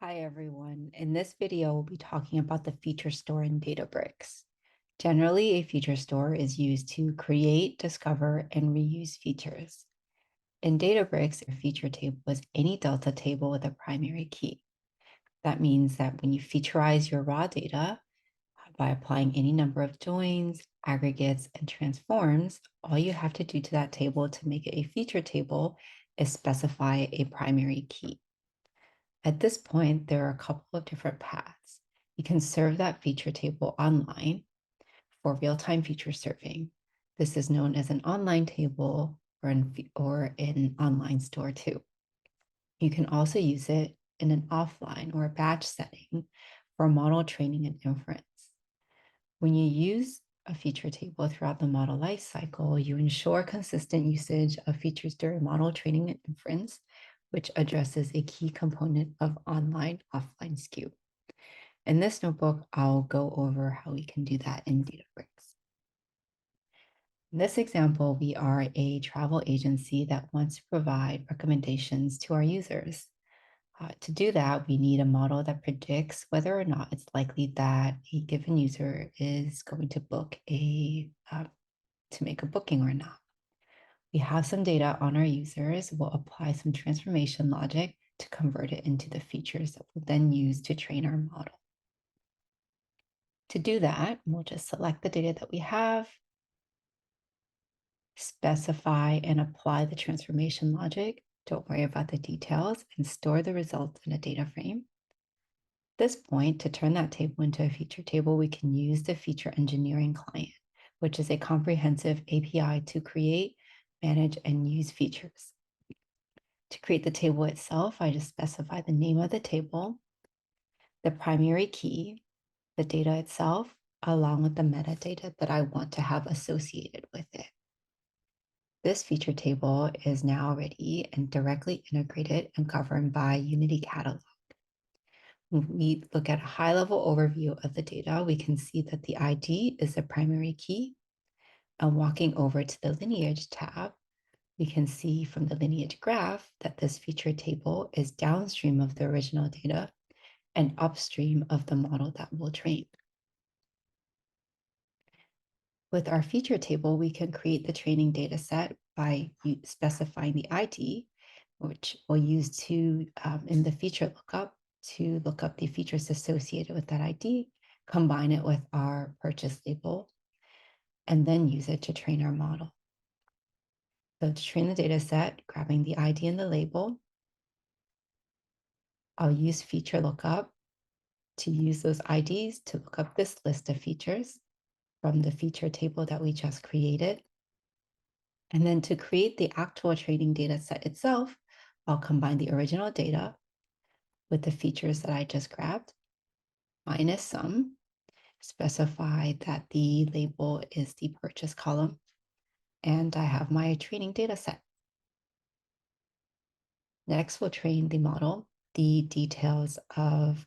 Hi everyone. In this video, we'll be talking about the feature store in Databricks. Generally, a feature store is used to create, discover, and reuse features. In Databricks, a feature table is any delta table with a primary key. That means that when you featureize your raw data by applying any number of joins, aggregates, and transforms, all you have to do to that table to make it a feature table is specify a primary key. At this point, there are a couple of different paths. You can serve that feature table online for real-time feature serving. This is known as an online table or an online store too. You can also use it in an offline or a batch setting for model training and inference. When you use a feature table throughout the model lifecycle, you ensure consistent usage of features during model training and inference, which addresses a key component of online-offline skew. In this notebook, I'll go over how we can do that in Databricks. In this example, we are a travel agency that wants to provide recommendations to our users. To do that, we need a model that predicts whether or not it's likely that a given user is going to make a booking or not. We have some data on our users. We'll apply some transformation logic to convert it into the features that we'll then use to train our model. To do that, we'll just select the data that we have, specify and apply the transformation logic. Don't worry about the details, and store the results in a data frame. At this point, to turn that table into a feature table, we can use the feature engineering client, which is a comprehensive API to create, manage, and use features. To create the table itself, I just specify the name of the table, the primary key, the data itself, along with the metadata that I want to have associated with it. This feature table is now ready and directly integrated and governed by Unity Catalog. When we look at a high-level overview of the data, we can see that the ID is the primary key. And walking over to the lineage tab, we can see from the lineage graph that this feature table is downstream of the original data and upstream of the model that we'll train. With our feature table, we can create the training data set by specifying the ID, which we'll use in the feature lookup to look up the features associated with that ID, combine it with our purchase label, and then use it to train our model. So to train the data set, grabbing the ID and the label, I'll use feature lookup to use those IDs to look up this list of features from the feature table that we just created. And then to create the actual training data set itself, I'll combine the original data with the features that I just grabbed, minus some, specify that the label is the purchase column, and I have my training data set. Next, we'll train the model. The details of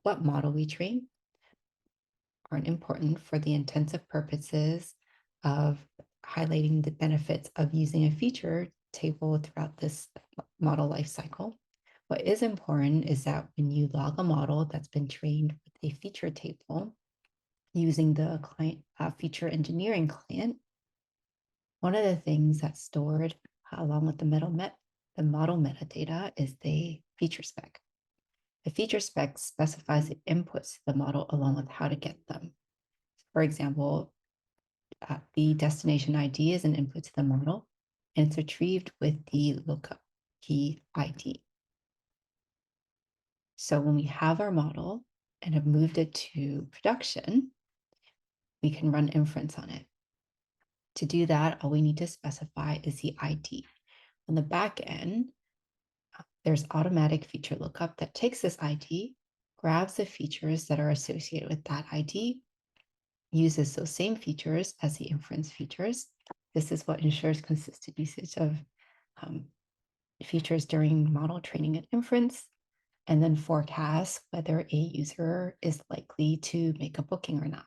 what model we train aren't important for the intensive purposes of highlighting the benefits of using a feature table throughout this model lifecycle. What is important is that when you log a model that's been trained with a feature table using the client feature engineering client, one of the things that's stored along with the model metadata is the feature spec. The feature spec specifies the inputs to the model along with how to get them. For example, the destination ID is an input to the model, and it's retrieved with the lookup key ID. So when we have our model and have moved it to production, we can run inference on it. To do that, all we need to specify is the ID. On the back end, there's automatic feature lookup that takes this ID, grabs the features that are associated with that ID, uses those same features as the inference features. This is what ensures consistent usage of features during model training and inference, and then forecasts whether a user is likely to make a booking or not.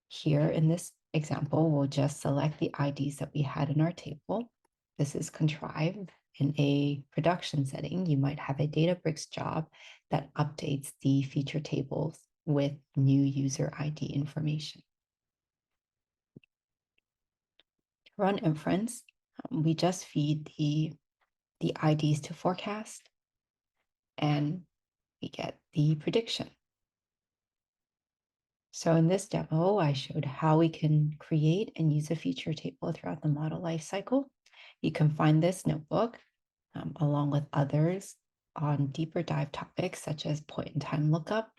Here in this example, we'll just select the IDs that we had in our table, This is contrived. In a production setting, you might have a Databricks job that updates the feature tables with new user ID information. To run inference, we just feed the IDs to forecast, and we get the prediction. So in this demo, I showed how we can create and use a feature table throughout the model lifecycle. You can find this notebook along with others on deeper dive topics such as point-in-time lookup,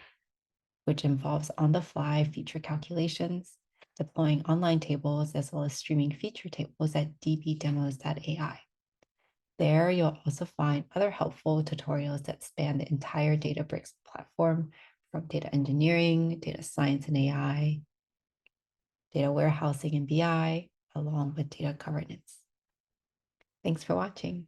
which involves on-the-fly feature calculations, deploying online tables, as well as streaming feature tables at dbdemos.ai. There, you'll also find other helpful tutorials that span the entire Databricks platform, from data engineering, data science and AI, data warehousing and BI, along with data governance. Thanks for watching.